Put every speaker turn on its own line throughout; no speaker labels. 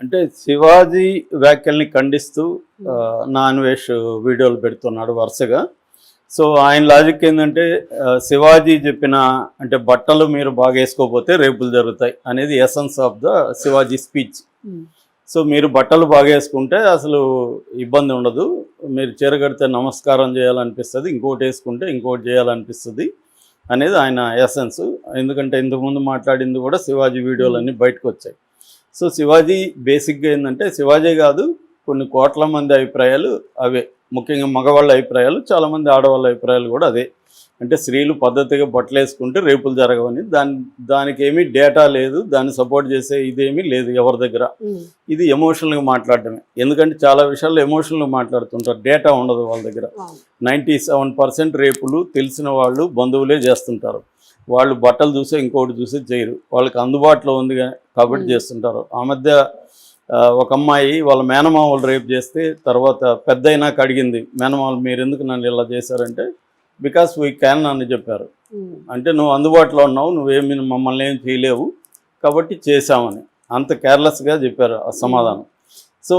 అంటే శివాజీ వ్యాఖ్యల్ని ఖండిస్తూ నాన్-వెజ్ వీడియోలు పెడుతున్నాడు వరుసగా. సో ఆయన లాజిక్ ఏంటంటే శివాజీ చెప్పిన అంటే బట్టలు మీరు బాగా వేసుకోకపోతే రేపులు జరుగుతాయి అనేది essence of the Shivaji speech. So మీరు బట్టలు బాగా వేసుకుంటే అసలు ఇబ్బంది ఉండదు, మీరు చీర కడితే నమస్కారం చేయాలనిపిస్తుంది, ఇంకోటి వేసుకుంటే ఇంకోటి చేయాలనిపిస్తుంది అనేది ఆయన ఎసెన్స్. ఎందుకంటే ఇంతకుముందు మాట్లాడింది కూడా శివాజీ వీడియోలన్నీ బయటకు వచ్చాయి. సో శివాజీ బేసిక్గా ఏంటంటే శివాజీ కాదు, కొన్ని కోట్ల మంది అభిప్రాయాలు అవే, ముఖ్యంగా మగవాళ్ళ అభిప్రాయాలు, చాలామంది ఆడవాళ్ళ అభిప్రాయాలు కూడా అదే. అంటే స్త్రీలు పద్ధతిగా బట్టలు వేసుకుంటే రేపులు జరగవని. దానికి ఏమీ డేటా లేదు, దాన్ని సపోర్ట్ చేసే ఇదేమీ లేదు ఎవరి దగ్గర. ఇది ఎమోషనల్గా మాట్లాడటమే. ఎందుకంటే చాలా విషయాల్లో ఎమోషనల్గా మాట్లాడుతుంటారు, డేటా ఉండదు వాళ్ళ దగ్గర. 97% రేపులు తెలిసిన వాళ్ళు బంధువులే చేస్తుంటారు. వాళ్ళు బట్టలు చూసే ఇంకోటి చూసి చేయరు, వాళ్ళకి అందుబాటులో ఉంది కాబట్టి చేస్తుంటారు. ఆ మధ్య ఒక అమ్మాయి వాళ్ళ మేనమామలు రేపు చేస్తే తర్వాత పెద్ద అయినాక అడిగింది, మేనమామలు మీరు ఎందుకు నన్ను ఇలా చేశారంటే బికాస్ వీ క్యాన్ అని చెప్పారు. అంటే నువ్వు అందుబాటులో ఉన్నావు, నువ్వేమి మమ్మల్ని ఏం చేయలేవు కాబట్టి చేశామని అంత కేర్లెస్గా చెప్పారు ఆ సమాధానం. సో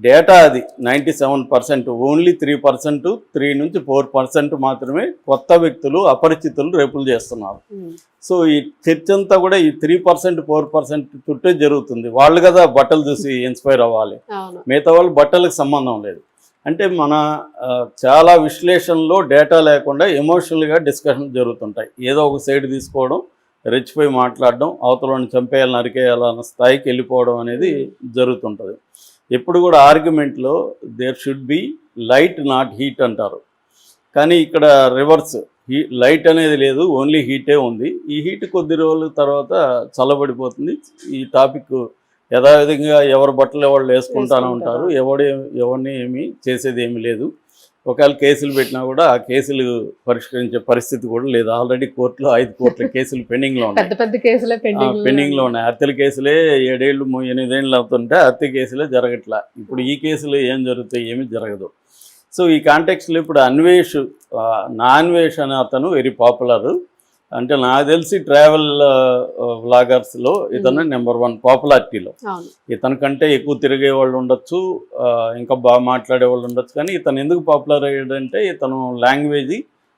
డేటా అది 97%, ఓన్లీ 3%, 3 నుంచి 4% మాత్రమే కొత్త వ్యక్తులు అపరిచితులు రేపులు చేస్తున్నారు. సో ఈ చర్చ అంతా కూడా ఈ 3%, 4% చుట్టే జరుగుతుంది. వాళ్ళు కదా బట్టలు చూసి ఇన్స్పైర్ అవ్వాలి, మిగతా వాళ్ళు బట్టలకు సంబంధం లేదు. అంటే మన చాలా విశ్లేషణలో డేటా లేకుండా ఎమోషనల్గా డిస్కషన్ జరుగుతుంటాయి. ఏదో ఒక సైడ్ తీసుకోవడం, రెచ్చిపోయి మాట్లాడడం, అవతలని చంపేయాలని నరికేయాలన్న స్థాయికి వెళ్ళిపోవడం అనేది జరుగుతుంటుంది. ఎప్పుడు కూడా ఆర్గ్యుమెంట్లో there should be light not heat అంటారు, కానీ ఇక్కడ రివర్స్, లైట్ అనేది లేదు, ఓన్లీ హీటే ఉంది. ఈ హీట్ కొద్ది రోజుల తర్వాత చల్లబడిపోతుంది. ఈ టాపిక్ యథావిధంగా ఎవరి బట్టలు ఎవరు వేసుకుంటానే ఉంటారు, ఎవరిని ఏమీ చేసేది ఏమీ లేదు. ఒకవేళ కేసులు పెట్టినా కూడా ఆ కేసులు పరిష్కరించే పరిస్థితి కూడా లేదు. ఆల్రెడీ కోర్టులో 5 కోట్ల కేసులు పెండింగ్లో ఉన్నాయి. పెండింగ్లో ఉన్నాయి. హత్యల కేసులే 7 ఏళ్ళు 8 ఏళ్ళు అవుతుంటే హత్య కేసులే జరగట్లా. ఇప్పుడు ఈ కేసులు ఏం జరుగుతాయి, ఏమీ జరగదు. సో ఈ కాంటెక్స్లో ఇప్పుడు నాన్-వెజ్ అనే అతను వెరీ పాపులర్. అంటే నాకు తెలిసి ట్రావెల్ వ్లాగర్స్లో ఇతను నెంబర్ 1 పాపులారిటీలో. ఇతని కంటే ఎక్కువ తిరిగే వాళ్ళు ఉండొచ్చు, ఇంకా బాగా మాట్లాడే వాళ్ళు ఉండొచ్చు. కానీ ఇతను ఎందుకు పాపులర్ అయ్యాడంటే ఇతను లాంగ్వేజ్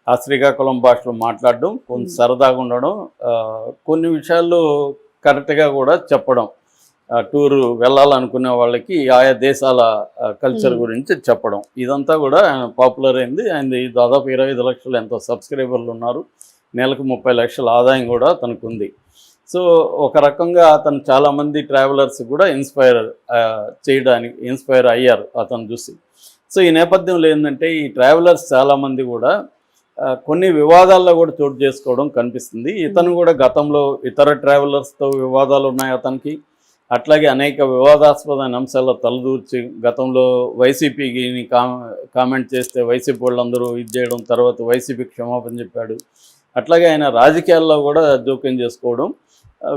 ఆ శ్రీకాకుళం భాషలో మాట్లాడడం, కొంచెం సరదాగా ఉండడం, కొన్ని విషయాల్లో కరెక్ట్గా కూడా చెప్పడం, టూరు వెళ్ళాలనుకునే వాళ్ళకి ఆయా దేశాల కల్చర్ గురించి చెప్పడం, ఇదంతా కూడా పాపులర్ అయింది. ఆయన దాదాపు 25 లక్షలు ఎంతో సబ్స్క్రైబర్లు ఉన్నారు, నెలకు 30 లక్షల ఆదాయం కూడా తనకు ఉంది. సో ఒక రకంగా అతను చాలామంది ట్రావెలర్స్ కూడా ఇన్స్పైర్ అయ్యారు అతను చూసి. సో ఈ నేపథ్యంలో ఏంటంటే ఈ ట్రావెలర్స్ చాలామంది కూడా కొన్ని వివాదాల్లో కూడా చోటు చేసుకోవడం కనిపిస్తుంది. ఇతను కూడా గతంలో ఇతర ట్రావెలర్స్తో వివాదాలు ఉన్నాయి అతనికి. అట్లాగే అనేక వివాదాస్పదమైన అంశాల్లో తలదూర్చి గతంలో వైసీపీకి కామెంట్ చేస్తే వైసీపీ వాళ్ళందరూ ఇది చేయడం, తర్వాత వైసీపీకి క్షమాపణ చెప్పాడు. అట్లాగే ఆయన రాజకీయాల్లో కూడా జోక్యం చేసుకోవడం,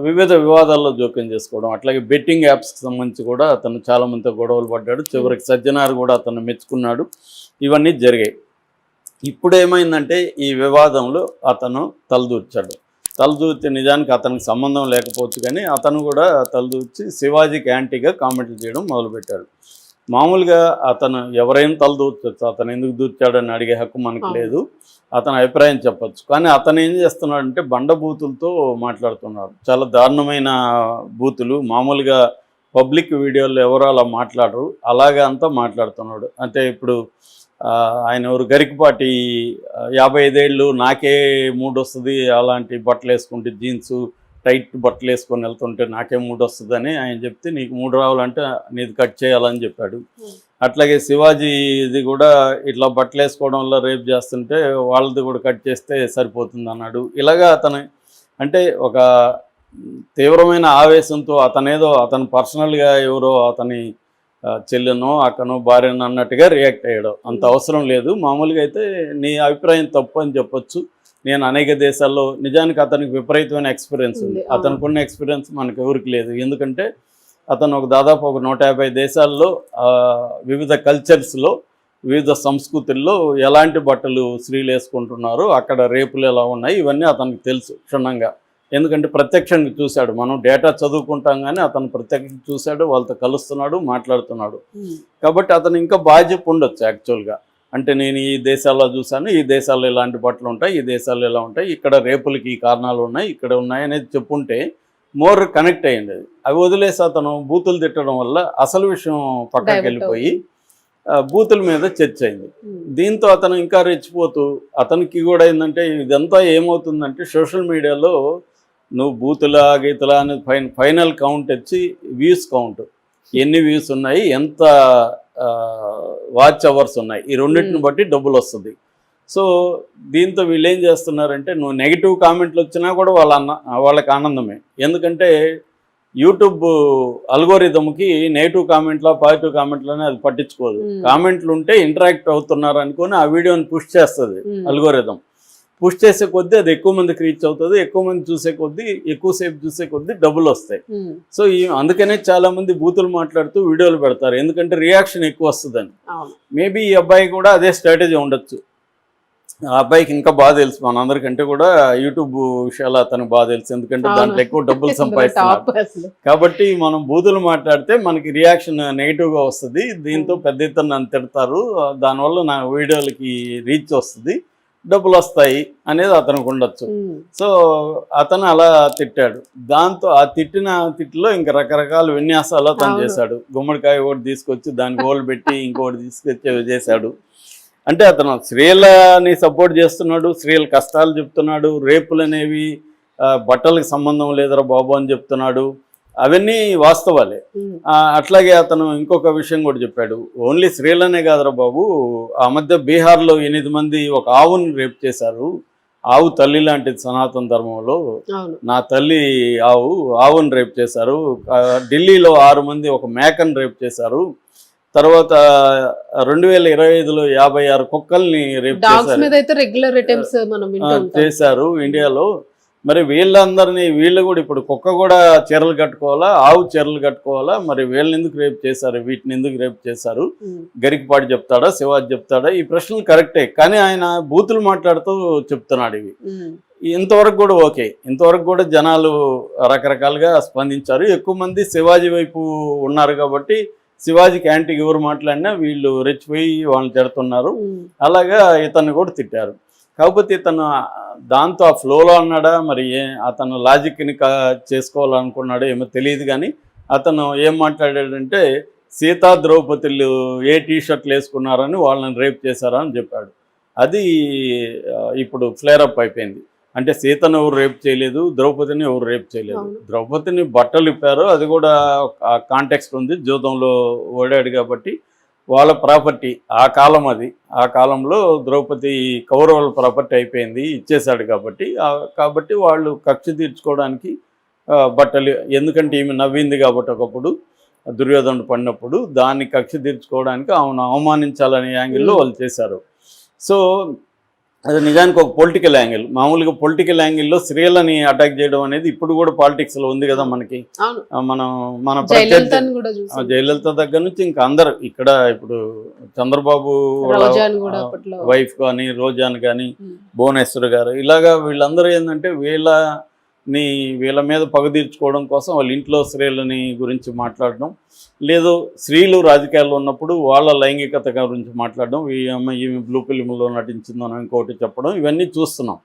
వివిధ వివాదాల్లో జోక్యం చేసుకోవడం, అట్లాగే బెట్టింగ్ యాప్స్కి సంబంధించి కూడా అతను చాలామందితో గొడవలు పడ్డాడు. చివరికి సజ్జనార్ కూడా అతను మెచ్చుకున్నాడు. ఇవన్నీ జరిగాయి. ఇప్పుడు ఏమైందంటే ఈ వివాదంలో అతను తలదూర్చి నిజానికి అతనికి సంబంధం లేకపోవచ్చు కానీ అతను కూడా తలదూర్చి శివాజీకి యాంటీగా కామెంట్లు చేయడం మొదలుపెట్టాడు. మామూలుగా అతను ఎవరైనా తలదూర్చవచ్చు, అతను ఎందుకు దూర్చాడని అడిగే హక్కు మనకు లేదు, అతని అభిప్రాయం చెప్పచ్చు. కానీ అతను ఏం చేస్తున్నాడంటే బండబూతులతో మాట్లాడుతున్నాడు, చాలా దారుణమైన బూతులు. మామూలుగా పబ్లిక్ వీడియోలో ఎవరు అలా మాట్లాడరు, అలాగే అంతా మాట్లాడుతున్నాడు. అంటే ఇప్పుడు ఆయన ఎవరు గరికపాటి 55 ఏళ్ళు నాకే మూడు వస్తుంది, అలాంటి బట్టలు వేసుకుంటే జీన్సు టైట్ బట్టలు వేసుకొని వెళ్తుంటే నాకే మూడు వస్తుందని ఆయన చెప్తే నీకు మూడు రావాలంటే నీది కట్ చేయాలని చెప్పాడు. అట్లాగే శివాజీది కూడా ఇట్లా బట్టలు వేసుకోవడం వల్ల రేప్ చేస్తుంటే వాళ్ళది కూడా కట్ చేస్తే సరిపోతుంది అన్నాడు. ఇలాగా అతను అంటే ఒక తీవ్రమైన ఆవేశంతో అతను పర్సనల్గా ఎవరో అతని చెల్లెనో అక్కనో భార్యనో అన్నట్టుగా రియాక్ట్ అయ్యాడు. అంత అవసరం లేదు. మామూలుగా అయితే నీ అభిప్రాయం తప్పు అని చెప్పొచ్చు. నేను అనేక దేశాల్లో నిజానికి అతనికి విపరీతమైన ఎక్స్పీరియన్స్ ఉంది. అతనుకున్న ఎక్స్పీరియన్స్ మనకు ఎవరికి లేదు. ఎందుకంటే అతను దాదాపు 150 దేశాల్లో వివిధ కల్చర్స్లో వివిధ సంస్కృతుల్లో ఎలాంటి బట్టలు స్త్రీలు వేసుకుంటున్నారు, అక్కడ రేపులు ఎలా ఉన్నాయి, ఇవన్నీ అతనికి తెలుసు క్షుణ్ణంగా. ఎందుకంటే ప్రత్యక్షంగా చూశాడు. మనం డేటా చదువుకుంటాం కానీ అతను ప్రత్యక్షంగా చూశాడు, వాళ్ళతో కలుస్తున్నాడు, మాట్లాడుతున్నాడు. కాబట్టి అతను ఇంకా బాగా చెప్పి ఉండొచ్చు యాక్చువల్గా. అంటే నేను ఈ దేశాల్లో చూశాను, ఈ దేశాల్లో ఇలాంటి బట్టలు ఉంటాయి, ఈ దేశాల్లో ఇలా ఉంటాయి, ఇక్కడ రేపులకి ఈ కారణాలు ఉన్నాయి, ఇక్కడ ఉన్నాయి అనేది చెప్పుంటే మోర్ కనెక్ట్ అయ్యింది. అది అవి వదిలేసి అతను బూతులు తిట్టడం వల్ల అసలు విషయం పక్కకి వెళ్ళిపోయి బూతుల మీద చర్చ అయింది. దీంతో అతను ఇంకా రెచ్చిపోతూ, అతనికి కూడా ఏంటంటే ఇదంతా ఏమవుతుందంటే సోషల్ మీడియాలో నువ్వు బూతులా గీతలా అనేది ఫైనల్ కౌంట్ వచ్చి వ్యూస్ కౌంట్, ఎన్ని వ్యూస్ ఉన్నాయి, ఎంత వాచ్ అవర్స్ ఉన్నాయి, ఈ రెండింటిని బట్టి డబ్బులు వస్తుంది. సో దీంతో వీళ్ళు ఏం చేస్తున్నారంటే నువ్వు నెగిటివ్ కామెంట్లు వచ్చినా కూడా వాళ్ళకి ఆనందమే. ఎందుకంటే యూట్యూబ్ అల్గోరిథంకి నెగిటివ్ కామెంట్లా పాజిటివ్ కామెంట్లని అది పట్టించుకోదు. కామెంట్లు ఉంటే ఇంటరాక్ట్ అవుతున్నారు అనుకొని ఆ వీడియోని పుష్ చేస్తుంది అల్గోరిథం. పుష్ చేసే కొద్దీ అది ఎక్కువ మందికి రీచ్ అవుతుంది, ఎక్కువ మంది చూసే కొద్దీ, ఎక్కువసేపు చూసే కొద్దీ డబ్బులు వస్తాయి. సో అందుకనే చాలా మంది బూతులు మాట్లాడుతూ వీడియోలు పెడతారు, ఎందుకంటే రియాక్షన్ ఎక్కువ వస్తుందని. మేబీ ఈ అబ్బాయి కూడా అదే స్ట్రాటజీ ఉండొచ్చు. ఆ అబ్బాయికి ఇంకా బాగా తెలుసు మనందరికంటే కూడా యూట్యూబ్ విషయాలు అతనికి బాగా తెలుసు, ఎందుకంటే దాంట్లో ఎక్కువ డబ్బులు సంపాదిస్తున్నారు. కాబట్టి మనం బూతులు మాట్లాడితే మనకి రియాక్షన్ నెగిటివ్గా వస్తుంది, దీంతో పెద్ద ఎత్తున నన్ను తిడతారు, దానివల్ల నా వీడియోలకి రీచ్ వస్తుంది, డబ్బులు వస్తాయి అనేది అతనికి ఉండొచ్చు. సో అతను అలా తిట్టాడు. దాంతో ఆ తిట్టిన తిట్టులో ఇంకా రకరకాల విన్యాసాలు అతను చేశాడు. గుమ్మడికాయ ఒకటి తీసుకొచ్చి దానికి గోల్ పెట్టి ఇంకోటి తీసుకొచ్చి చేశాడు. అంటే అతను స్త్రీలని సపోర్ట్ చేస్తున్నాడు, స్త్రీల కష్టాలు చెప్తున్నాడు, రేపులు అనేవి బట్టలకు సంబంధం లేదరా బాబు అని చెప్తున్నాడు. అవన్నీ వాస్తవాలే. అట్లాగే అతను ఇంకొక విషయం కూడా చెప్పాడు, ఓన్లీ స్త్రీలనే కాదురా బాబు, ఆ మధ్య బీహార్లో 8 మంది ఒక ఆవుని రేపు చేశారు. ఆవు తల్లి లాంటిది సనాతన ధర్మంలో, నా తల్లి ఆవుని రేపు చేశారు. ఢిల్లీలో 6 మంది ఒక మేకను రేపు చేశారు. తర్వాత 2025లో 56 కుక్కల్ని రేపు చేశారు ఇండియాలో. మరి వీళ్ళందరినీ వీళ్ళు కూడా ఇప్పుడు కుక్క కూడా చీరలు కట్టుకోవాలా, ఆవు చీరలు కట్టుకోవాలా, మరి వీళ్ళని ఎందుకు రేపు చేశారు, వీటిని ఎందుకు రేపు చేశారు, గరికపాటి చెప్తాడా, శివాజీ చెప్తాడా? ఈ ప్రశ్నలు కరెక్టే, కానీ ఆయన బూతులు మాట్లాడుతూ చెప్తున్నాడు ఇవి. ఇంతవరకు కూడా ఓకే, ఇంతవరకు కూడా జనాలు రకరకాలుగా స్పందించారు. ఎక్కువ మంది శివాజీ వైపు ఉన్నారు కాబట్టి శివాజీకి యాంటీ ఎవరు మాట్లాడినా వీళ్ళు రెచ్చిపోయి వాళ్ళని తిడుతున్నారు. అలాగా ఇతన్ని కూడా తిట్టారు. కాకపోతే ఇతను దాంతో ఆ ఫ్లోలో అన్నాడా, మరి అతను లాజిక్ని చేసుకోవాలనుకున్నాడో ఏమో తెలియదు, కానీ అతను ఏం మాట్లాడాడంటే సీతా ద్రౌపదులు ఏ టీషర్ట్లు వేసుకున్నారని వాళ్ళని రేప్ చేశారా అని చెప్పాడు. అది ఇప్పుడు ఫ్లేరప్ అయిపోయింది. అంటే సీతను ఎవరు రేప్ చేయలేదు, ద్రౌపదిని ఎవరు రేప్ చేయలేదు. ద్రౌపదిని బట్టలు ఇప్పారు, అది కూడా కాంటెక్స్ట్ ఉంది, జూదంలో ఓడాడు కాబట్టి వాళ్ళ ప్రాపర్టీ ఆ కాలం, అది ఆ కాలంలో ద్రౌపది కౌరవుల ప్రాపర్టీ అయిపోయింది, ఇచ్చేశాడు కాబట్టి వాళ్ళు కక్ష తీర్చుకోవడానికి బట్టలు, ఎందుకంటే ఈమె నవ్వింది కాబట్టి ఒకప్పుడు దుర్యోధనుడు పడినప్పుడు దాన్ని కక్ష తీర్చుకోవడానికి ఆమెను అవమానించాలనే యాంగిల్లో వాళ్ళు చేశారు. సో అది నిజానికి ఒక పొలిటికల్ యాంగిల్. మామూలుగా పొలిటికల్ యాంగిల్లో స్త్రీలని అటాక్ చేయడం అనేది ఇప్పుడు కూడా పాలిటిక్స్లో ఉంది కదా మనకి. మన జయలలిత దగ్గర నుంచి ఇంకా అందరు ఇక్కడ, ఇప్పుడు చంద్రబాబు వైఫ్ కానీ, రోజాన్ కానీ, భువనేశ్వర్ గారు, ఇలాగా వీళ్ళందరూ ఏంటంటే వీళ్ళ మీద పగ తీర్చుకోవడం కోసం వాళ్ళ ఇంట్లో స్త్రీలని గురించి మాట్లాడడం, లేదు స్త్రీలు రాజకీయాల్లో ఉన్నప్పుడు వాళ్ళ లైంగికత గురించి మాట్లాడడం, ఈమె బ్లూ ఫిల్మ్లో నటించిందని ఇంకోటి చెప్పడం, ఇవన్నీ చూస్తున్నాం.